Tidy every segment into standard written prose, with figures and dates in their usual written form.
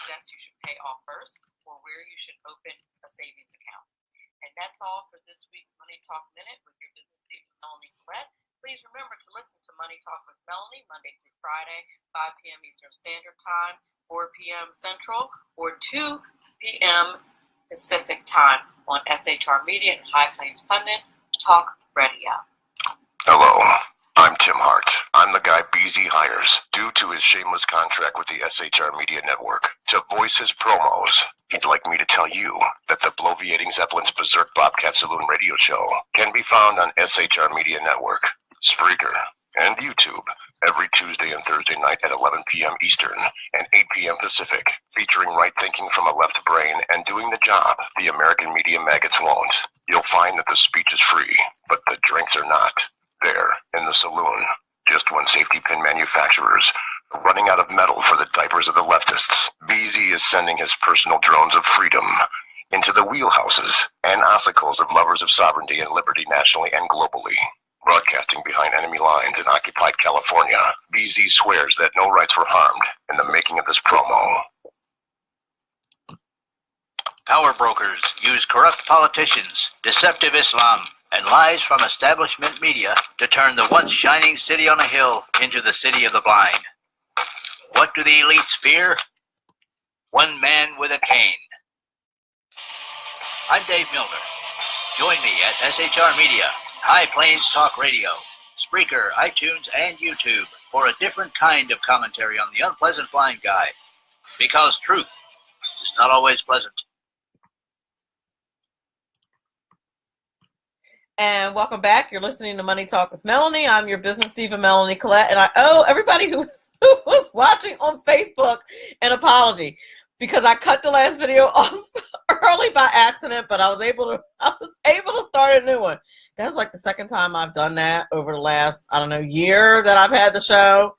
debts you should pay off first, or where you should open a savings account. And that's all for this week's Money Talk Minute with your business leader, Melanie Collette. Please remember to listen to Money Talk with Melanie Monday through Friday, 5 p.m. Eastern Standard Time, 4 p.m. Central, or 2 p.m. Pacific Time on SHR Media and High Plains Pundit Talk Radio. Hello, I'm Tim Hart. I'm the guy BZ hires due to his shameless contract with the SHR Media Network to voice his promos. He'd like me to tell you that the Bloviating Zeppelin's Berserk Bobcat Saloon radio show can be found on SHR Media Network, Spreaker, and YouTube every Tuesday and Thursday night at 11 p.m. Eastern and 8 p.m. Pacific, featuring right thinking from a left brain and doing the job the American media maggots won't. You'll find that the speech is free, but the drinks are not. There, in the saloon, just when safety pin manufacturers are running out of metal for the diapers of the leftists, BZ is sending his personal drones of freedom into the wheelhouses and ossicles of lovers of sovereignty and liberty nationally and globally. Broadcasting behind enemy lines in occupied California, BZ swears that no rights were harmed in the making of this promo. Power brokers use corrupt politicians, deceptive Islam, and lies from establishment media to turn the once shining city on a hill into the city of the blind. What do the elites fear? One man with a cane. I'm Dave Milner. Join me at SHR Media, High Plains Talk Radio, Spreaker, iTunes, and YouTube for a different kind of commentary on the unpleasant blind guy. Because truth is not always pleasant. And welcome back. You're listening to Money Talk with Melanie. I'm your business diva, Melanie Collette, and I owe everybody who was watching on Facebook an apology because I cut the last video off early by accident, but I was able to start a new one. That's like the second time I've done that over the last, year that I've had the show.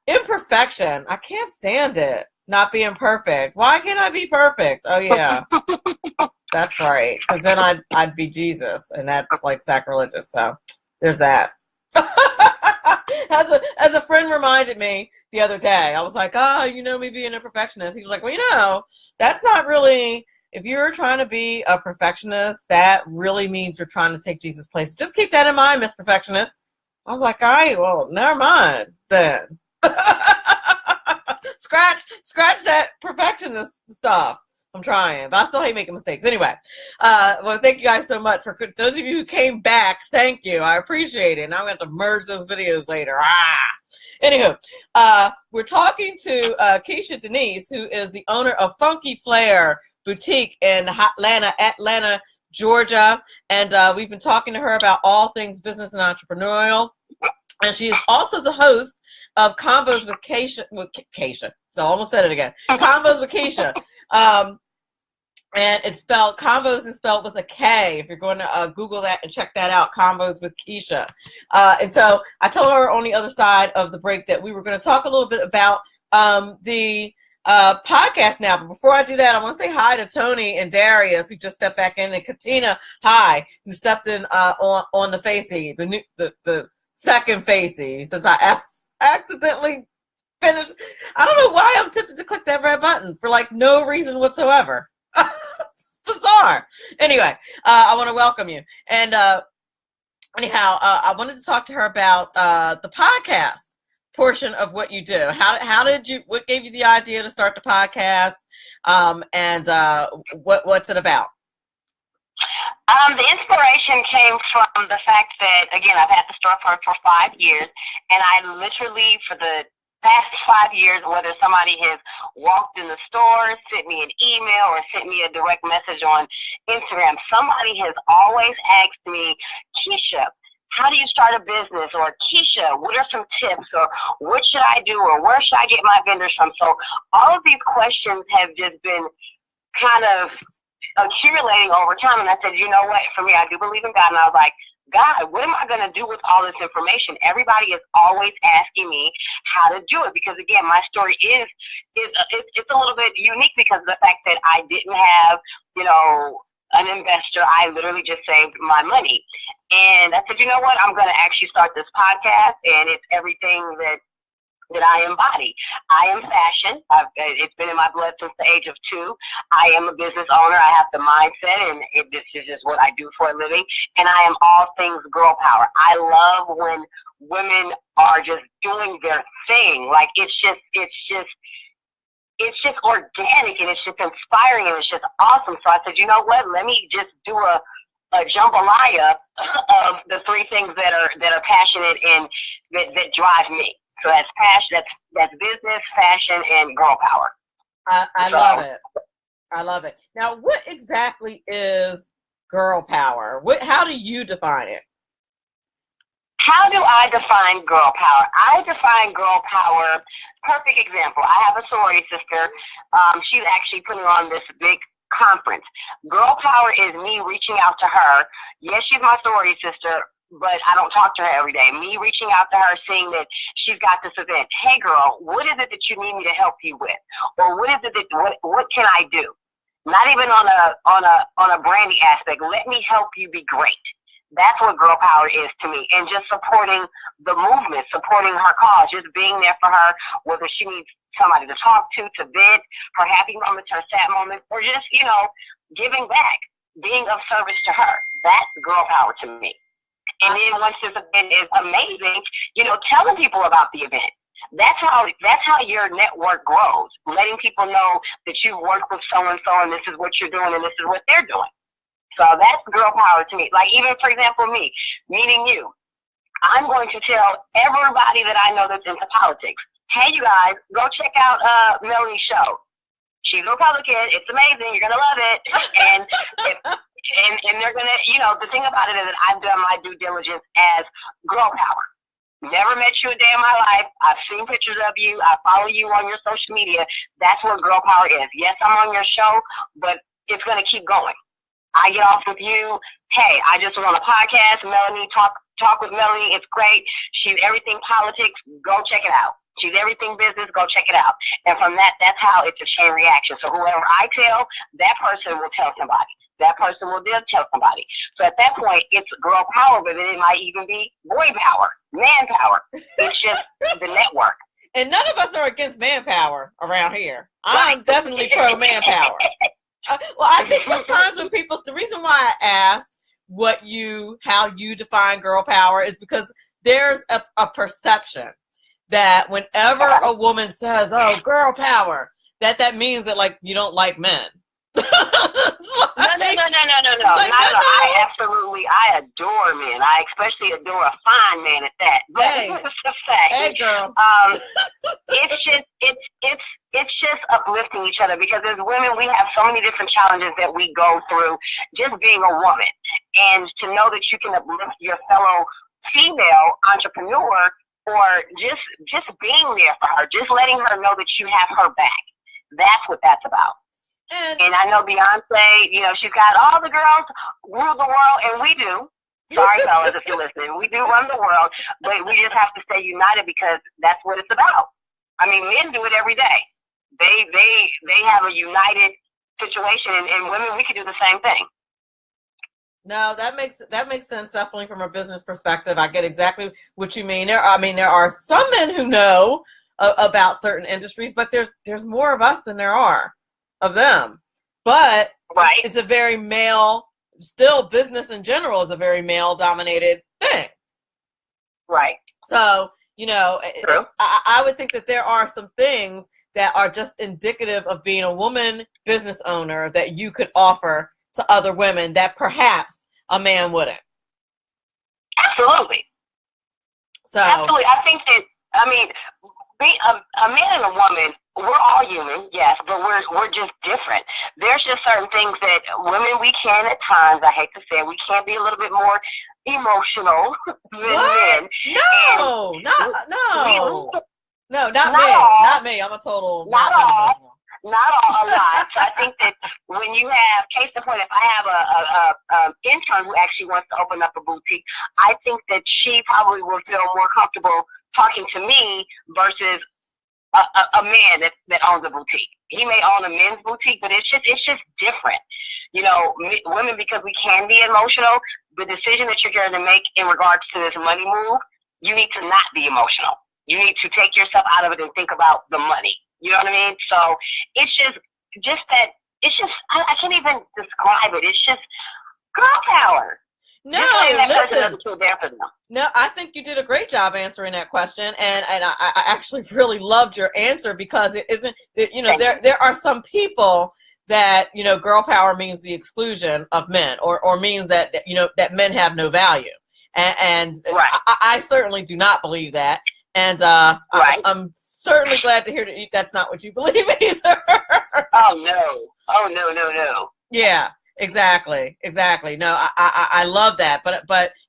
Imperfection. I can't stand it. Not being perfect. Why can't I be perfect? Oh, yeah. That's right. Because then I'd be Jesus, and that's like sacrilegious. So there's that. As a friend reminded me the other day, I was like, me being a perfectionist. He was like, well, that's not really, if you're trying to be a perfectionist, that really means you're trying to take Jesus' place. Just keep that in mind, Miss Perfectionist. I was like, all right, well, never mind then. Scratch that perfectionist stuff. I'm trying, but I still hate making mistakes. Anyway, well, thank you guys so much. For those of you who came back, thank you. I appreciate it. Now I'm going to have to merge those videos later. Anywho, we're talking to Kesha Denise, who is the owner of Funky Flair Boutique in Atlanta, Georgia. And we've been talking to her about all things business and entrepreneurial. And she is also the host of Konvos with Kesha. So I almost said it again. Konvos with Kesha. And it's spelled, Konvos is spelled with a K. If you're going to Google that and check that out, Konvos with Kesha. And so I told her on the other side of the break that we were going to talk a little bit about the podcast now. But before I do that, I want to say hi to Tony and Darius, who just stepped back in, and Katina, hi, who stepped in on the Facey, the second Facey, since I accidentally finished. I don't know why I'm tempted to click that red button for like no reason whatsoever. It's bizarre. Anyway, I want to welcome you. And anyhow, I wanted to talk to her about the podcast portion of what you do. What gave you the idea to start the podcast? And what's it about? The inspiration came from the fact that, again, I've had the storefront for 5 years, and I literally, for the past 5 years, whether somebody has walked in the store, sent me an email, or sent me a direct message on Instagram, somebody has always asked me, Kesha, how do you start a business? Or Kesha, what are some tips? Or what should I do? Or where should I get my vendors from? So all of these questions have just been kind of accumulating over time. And I said, you know what? For me, I do believe in God. And I was like, God, what am I going to do with all this information? Everybody is always asking me how to do it because, again, my story is it's a little bit unique because of the fact that I didn't have, an investor. I literally just saved my money. And I said, you know what? I'm going to actually start this podcast, and it's everything that that I embody. I am fashion. It's been in my blood since the age of 2. I am a business owner. I have the mindset, and this is just what I do for a living. And I am all things girl power. I love when women are just doing their thing. Like it's just organic, and it's just inspiring, and it's just awesome. So I said, you know what? Let me just do a jambalaya of the 3 things that are passionate and that drive me. So that's passion, that's business, fashion, and girl power. I love it. I love it. Now, what exactly is girl power? How do you define it? How do I define girl power? I define girl power, perfect example. I have a sorority sister. She's actually putting on this big conference. Girl power is me reaching out to her. Yes, she's my sorority sister, but I don't talk to her every day. Me reaching out to her, seeing that she's got this event. Hey, girl, what is it that you need me to help you with? Or what is it that what can I do? Not even on a branding aspect. Let me help you be great. That's what girl power is to me. And just supporting the movement, supporting her cause, just being there for her, whether she needs somebody to talk to vent, her happy moments, her sad moments, or just, giving back, being of service to her. That's girl power to me. And then once this event is amazing, telling people about the event. That's how your network grows, letting people know that you've worked with so-and-so and this is what you're doing and this is what they're doing. So that's girl power to me. Like even, for example, me, meeting you, I'm going to tell everybody that I know that's into politics, hey, you guys, go check out Melanie's show. She's a Republican. It's amazing. You're going to love it. And they're going to, the thing about it is that I've done my due diligence as girl power. Never met you a day in my life. I've seen pictures of you. I follow you on your social media. That's what girl power is. Yes, I'm on your show, but it's going to keep going. I get off with you. Hey, I just was on a podcast. Melanie, talk with Melanie. It's great. She's everything politics. Go check it out. She's everything business. Go check it out. And from that's how it's a chain reaction. So whoever I tell, that person will tell somebody. That person will then tell somebody. So at that point, it's girl power, but then it might even be boy power, man power. It's just the network. And none of us are against manpower around here. I'm definitely pro manpower. Well, I think sometimes when the reason why I asked how you define girl power is because there's a perception that whenever a woman says, oh, girl power, that means that like you don't like men. No. I adore men. I especially adore a fine man at that. But it's a fact. Hey, girl. It's just uplifting each other because as women, we have so many different challenges that we go through just being a woman. And to know that you can uplift your fellow female entrepreneur or just being there for her, just letting her know that you have her back. That's what that's about. And I know Beyonce, she's got all the girls rule the world, and we do. Sorry, fellas, if you're listening. We do run the world, but we just have to stay united because that's what it's about. I mean, men do it every day. They have a united situation, and women, we can do the same thing. No, that makes sense. Definitely from a business perspective, I get exactly what you mean. There are some men who know about certain industries, but there's more of us than there are of them. But It's a very male. Still, business in general is a very male-dominated thing. Right. So I would think that there are some things that are just indicative of being a woman business owner that you could offer to other women that perhaps a man wouldn't. Absolutely. So absolutely. I think that, a man and a woman, we're all human, yes, but we're just different. There's just certain things that women, we can at times, I hate to say it, we can be a little bit more emotional than men. No, not me. Not me. I'm a total. Not all. A lot. So I think that when you have, case in point, if I have a intern who actually wants to open up a boutique, I think that she probably will feel more comfortable talking to me versus a man that owns a boutique. He may own a men's boutique, but it's just different. Women, because we can be emotional, the decision that you're going to make in regards to this money move, you need to not be emotional. You need to take yourself out of it and think about the money. You know what I mean? So it's just that, I can't even describe it. It's just girl power. No, listen. No, I think you did a great job answering that question, and I actually really loved your answer, because it isn't, there are some people that, girl power means the exclusion of men, or means that, that men have no value. And right. I certainly do not believe that. And right. I'm certainly glad to hear that that's not what you believe either. Oh, no. Yeah. Exactly. No, I love that. But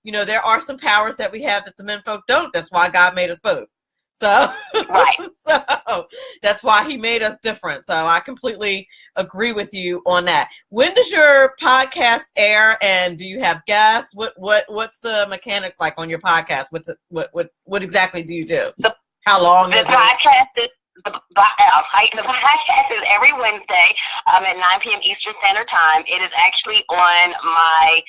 there are some powers that we have that the men folk don't. That's why God made us both. So, right. So that's why he made us different. So I completely agree with you on that. When does your podcast air, and do you have guests? What's the mechanics like on your podcast? What exactly do you do? How long is it? The podcast is every Wednesday at 9 p.m. Eastern Standard Time. It is actually on my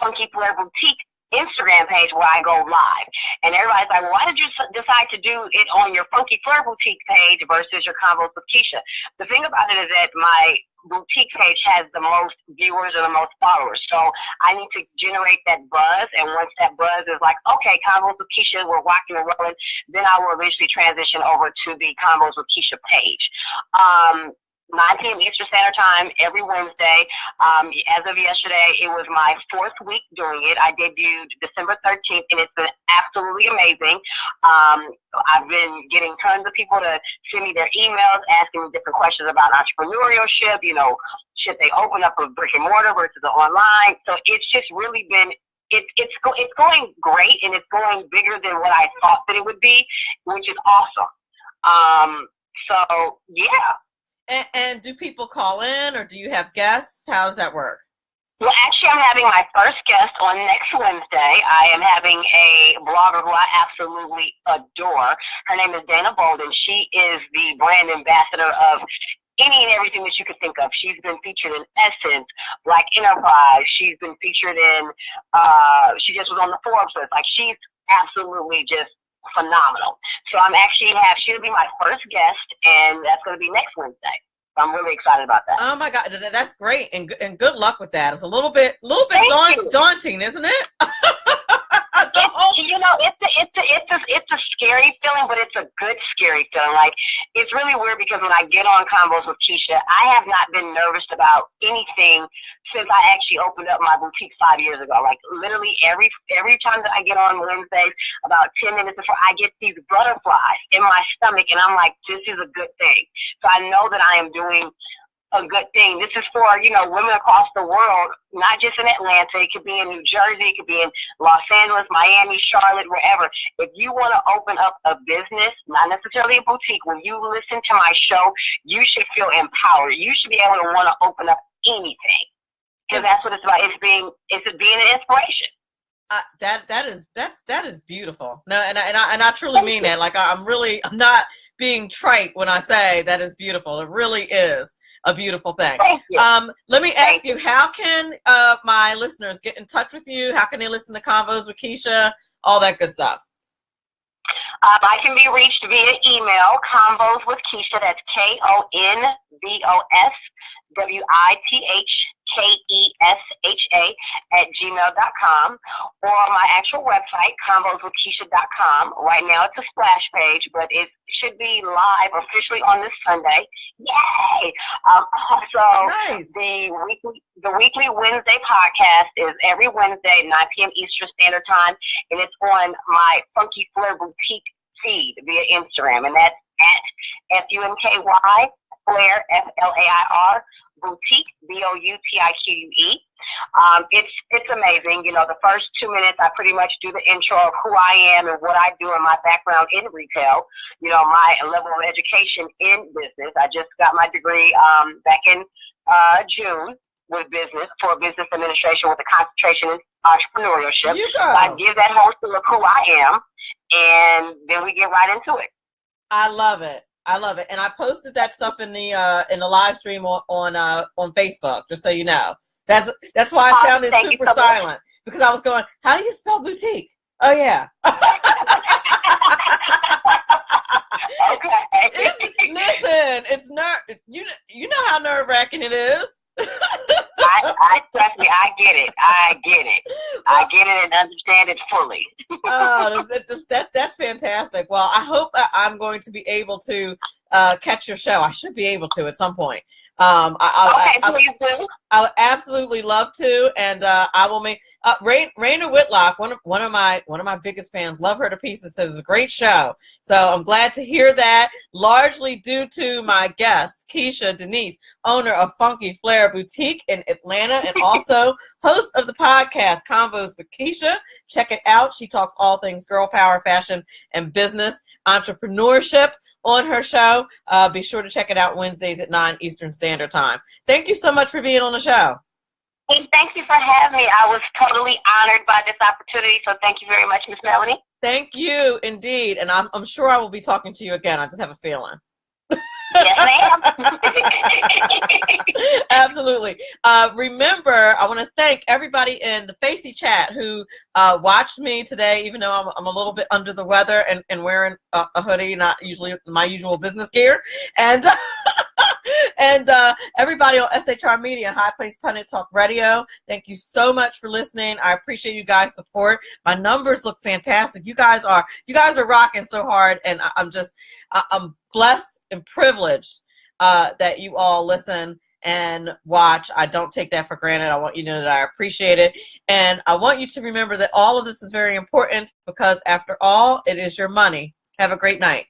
Funky Flair Boutique Instagram page where I go live. And everybody's like, well, why did you decide to do it on your Funky Flair Boutique page versus your Konvos with Kesha? The thing about it is that my boutique page has the most viewers or the most followers. So I need to generate that buzz. And once that buzz is like, okay, Konvos with Kesha, we're rocking and rolling, then I will eventually transition over to the Konvos with Kesha page. 9 p.m. Eastern Standard Time every Wednesday. As of yesterday, it was my 4th week doing it. I debuted December 13th, and it's been absolutely amazing. I've been getting tons of people to send me their emails, asking me different questions about entrepreneurship. Should they open up a brick and mortar versus the online? So it's just really been, it's going great, and it's going bigger than what I thought that it would be, which is awesome. So yeah. And do people call in, or do you have guests? How does that work? Well, actually, I'm having my first guest on next Wednesday. I am having a blogger who I absolutely adore. Her name is Dana Bolden. She is the brand ambassador of any and everything that you could think of. She's been featured in Essence, Black Enterprise. She's been featured in, she just was on the Forbes list. Like, she's absolutely just phenomenal. So she'll be my first guest, and that's going to be next Wednesday. So I'm really excited about that. Oh my God, that's great, and good luck with that. It's a little bit daunting, isn't it? It's a scary feeling, but it's a good scary feeling. Like, it's really weird, because when I get on Konvos with Kesha, I have not been nervous about anything since I actually opened up my boutique 5 years ago. Like, literally every time that I get on Wednesdays, about 10 minutes before, I get these butterflies in my stomach, and I'm like, this is a good thing. So I know that I am doing a good thing. This is for, women across the world, not just in Atlanta. It could be in New Jersey. It could be in Los Angeles, Miami, Charlotte, wherever. If you want to open up a business, not necessarily a boutique, when you listen to my show, you should feel empowered. You should be able to want to open up anything, because that's what it's about. It's being an inspiration. That is beautiful. No, and I truly mean that. Like, I'm not being trite when I say that is beautiful. It really is a beautiful thing. Thank you. Let me ask you, how can my listeners get in touch with you? How can they listen to Konvos with Kesha? All that good stuff. I can be reached via email, Konvos with Kesha. That's KonvosWithKesha@gmail.com, or my actual website, KonvosWithKesha.com. Right now it's a splash page, but it should be live officially on this Sunday. Yay! Also, nice. The weekly Wednesday podcast is every Wednesday, 9 p.m. Eastern Standard Time, and it's on my Funky Flair Boutique feed via Instagram, and that's at FUNKY Flair, FLAIR, Boutique, BOUTIQUE. It's amazing. The first 2 minutes, I pretty much do the intro of who I am and what I do in my background in retail, my level of education in business. I just got my degree back in June with business administration with a concentration in entrepreneurship. So I give that whole story of who I am, and then we get right into it. I love it. And I posted that stuff in the live stream on Facebook, just so you know. That's why I sounded super silent, because I was going, how do you spell boutique? Oh yeah. Listen, it's you know how nerve-wracking it is. I trust me, I get it. I get it and understand it fully. Oh, that's fantastic. Well, I hope I'm going to be able to catch your show. I should be able to at some point. Please do. I would absolutely love to, and I will make Raina Whitlock, one of my biggest fans. Love her to pieces. Says it's a great show. So I'm glad to hear that. Largely due to my guest, Kesha Denise, owner of Funky Flair Boutique in Atlanta, and also host of the podcast Konvos with Kesha. Check it out. She talks all things girl power, fashion, and business, entrepreneurship on her show. Be sure to check it out Wednesdays at 9 Eastern Standard Time. Thank you so much for being on the show. And thank you for having me. I was totally honored by this opportunity, so thank you very much, Miss Melanie. Thank you, indeed. And I'm sure I will be talking to you again. I just have a feeling. Yes, ma'am. Absolutely. Remember, I want to thank everybody in the Facey chat who watched me today, even though I'm a little bit under the weather and wearing a hoodie, not usually my usual business gear. And and everybody on SHR Media and High Place Pundit Talk Radio, thank you so much for listening. I appreciate you guys' support. My numbers look fantastic. You guys are rocking so hard, and I'm blessed and privileged that you all listen and watch. I don't take that for granted. I want you to know that I appreciate it. And I want you to remember that all of this is very important because after all, it is your money. Have a great night.